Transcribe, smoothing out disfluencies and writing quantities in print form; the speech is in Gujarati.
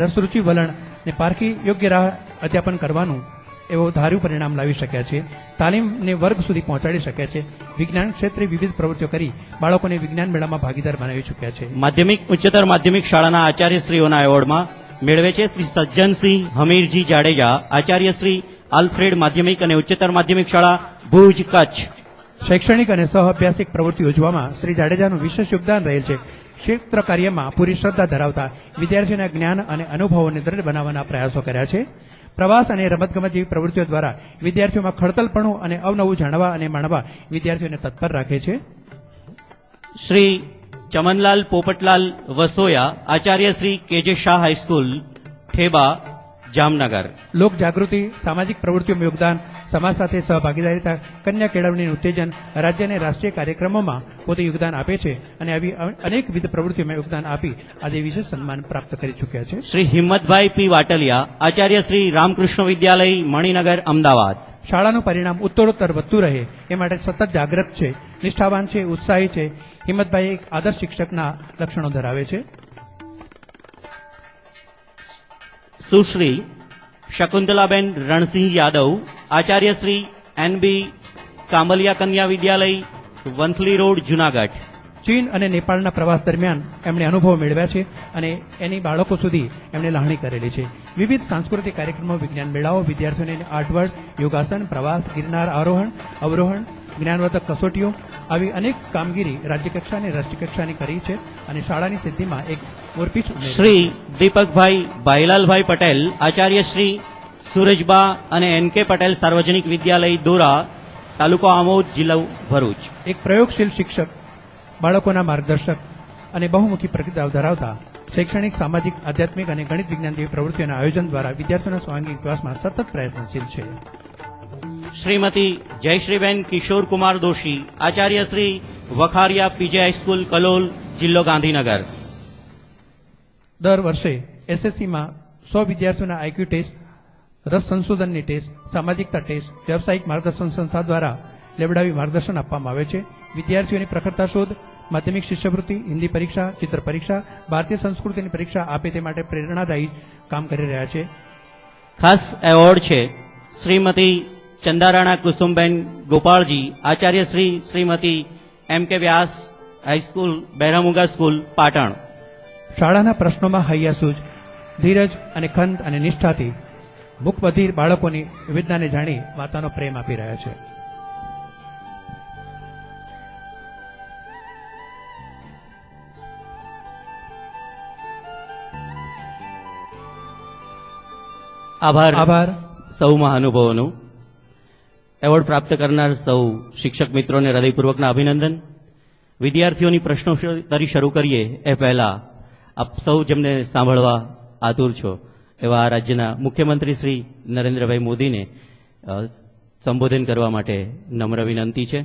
રસરૂચિ વલણ ને પારખી યોગ્ય રાહ અધ્યાપન કરવાનું એવો ધાર્યું પરિણામ લાવી શક્યા છે. તાલીમને વર્ગ સુધી પહોંચાડી શક્યા છે. વિજ્ઞાન ક્ષેત્રે વિવિધ પ્રવૃત્તિઓ કરી બાળકોને વિજ્ઞાન મેળામાં ભાગીદાર બનાવી ચૂક્યા છે. માધ્યમિક ઉચ્ચતર માધ્યમિક શાળાના આચાર્યશ્રીઓના એવોર્ડમાં મેળવે છે શ્રી સજ્જનસિંહ હમીરજી જાડેજા, આચાર્ય શ્રી આલ્ફ્રેડ માધ્યમિક અને ઉચ્ચતર માધ્યમિક શાળા ભુજ, કચ્છ. શૈક્ષણિક અને સહ અભ્યાસિક પ્રવૃત્તિ યોજવામાં શ્રી જાડેજાનું વિશેષ યોગદાન રહેલ છે. ક્ષેત્ર કાર્યમાં પૂરી શ્રદ્ધા ધરાવતા વિદ્યાર્થીઓના જ્ઞાન અને અનુભવોને દ્રઢ બનાવવાના પ્રયાસો કર્યા છે. પ્રવાસ અને રમતગમત જેવી પ્રવૃત્તિઓ દ્વારા વિદ્યાર્થીઓમાં ખડતલપણું અને અવનવું જાણવા અને માણવા વિદ્યાર્થીઓને તત્પર રાખે છે. શ્રી ચમનલાલ પોપટલાલ વસોયા, આચાર્ય શ્રી કેજે શાહ હાઈસ્કૂલ, ઠેબા, જામનગર. લોક જાગૃતિ, સામાજિક પ્રવૃત્તિઓમાં યોગદાન, સમાજ સાથે સહભાગીદારીતા, કન્યા કેળવણીનું ઉત્તેજન, રાજ્ય અને રાષ્ટ્રીય કાર્યક્રમોમાં પોતે યોગદાન આપે છે અને આવી અનેકવિધ પ્રવૃત્તિઓમાં યોગદાન આપી આજે વિશેષ સન્માન પ્રાપ્ત કરી ચૂક્યા છે. શ્રી હિંમતભાઈ પી વાટલિયા, આચાર્ય શ્રી રામકૃષ્ણ વિદ્યાલય, મણિનગર, અમદાવાદ. શાળાનું પરિણામ ઉત્તરોત્તર વધતું રહે એ માટે સતત જાગૃત છે, નિષ્ઠાવાન છે, ઉત્સાહી છે. હિંમતભાઈ એક આદર્શ શિક્ષકના લક્ષણો ધરાવે છે. સુશ્રી શકુંતલાબેન રણસિંહ યાદવ, આચાર્ય શ્રી એનબી કાંબલિયા કન્યા વિદ્યાલય, વંથલી રોડ, જુનાગઢ. ચીન અને નેપાળના પ્રવાસ દરમિયાન એમણે અનુભવ મેળવ્યા છે અને એની બાળકો સુધી એમણે લાગણી કરેલી છે. વિવિધ સાંસ્કૃતિક કાર્યક્રમો, વિજ્ઞાન મેળાઓ, વિદ્યાર્થીઓને આર્ટવર્ક, યોગાસન, પ્રવાસ, ગિરનાર આરોહણ, અવરોહણ, જ્ઞાનવર્ધક કસોટીઓ આવી અનેક કામગીરી રાજ્યકક્ષા અને રાષ્ટ્રીય કક્ષાની કરી છે અને શાળાની સિદ્ધિમાં એક મોરપીછ ઉમેરી. શ્રી દીપકભાઈ ભાઈલાલભાઈ પટેલ, આચાર્ય શ્રી સુરજબા અને એનકે પટેલ સાર્વજનિક વિદ્યાલય, દોરા, તાલુકો આમોદ, જિલ્લો ભરૂચ. એક પ્રયોગશીલ શિક્ષક, બાળકોના માર્ગદર્શક અને બહુમુખી પ્રતિભાવ ધરાવતા શૈક્ષણિક, સામાજિક, આધ્યાત્મિક અને ગણિત વિજ્ઞાન જેવી પ્રવૃત્તિઓના આયોજન દ્વારા વિદ્યાર્થીઓના સ્વાંગિક વિકાસમાં સતત પ્રયત્નશીલ છે. શ્રીમતી જયશ્રીબેન કિશોરકુમાર દોશી, આચાર્ય શ્રી વખારિયા પીજે હાઈસ્કૂલ, કલોલ, જિલ્લો ગાંધીનગર. દર વર્ષે એસએસસીમાં 100 વિદ્યાર્થીઓના આઈક્યુ ટેસ્ટ, રસ સંશોધનની ટેસ્ટ, સામાજિકતા ટેસ્ટ વ્યવસાયિક માર્ગદર્શન સંસ્થા દ્વારા લેવડાવી માર્ગદર્શન આપવામાં આવે છે. વિદ્યાર્થીઓની પ્રખરતા શોધ, માધ્યમિક શિષ્યવૃત્તિ, હિન્દી પરીક્ષા, ચિત્ર પરીક્ષા, ભારતીય સંસ્કૃતિની પરીક્ષા આપે તે માટે પ્રેરણાદાયી કામ કરી રહ્યા છે. ખાસ એવોર્ડ છે શ્રીમતી ચંદારાણા કુસુમબેન ગોપાળજી, આચાર્ય શ્રીમતી એમ કે વ્યાસ હાઈસ્કૂલ, બહેરામુંગા સ્કૂલ, પાટણ. શાળાના પ્રશ્નોમાં હૈયાસૂઝ, ધીરજ અને ખંત અને નિષ્ઠાથી મુખબધિર બાળકોની વિવિધતાને જાણી માતાનો પ્રેમ આપી રહ્યા છે. આભાર સૌ મહાનુભાવોનો. એવોર્ડ પ્રાપ્ત કરનાર સૌ શિક્ષક મિત્રોને હૃદયપૂર્વકના અભિનંદન. વિદ્યાર્થીઓની પ્રશ્નોત્તરી શરૂ કરીએ એ પહેલા આપ સૌ જેમને સાંભળવા આતુર છો એવા રાજ્યના મુખ્યમંત્રી શ્રી નરેન્દ્રભાઈ મોદીને સંબોધન કરવા માટે નમ્ર વિનંતી છે.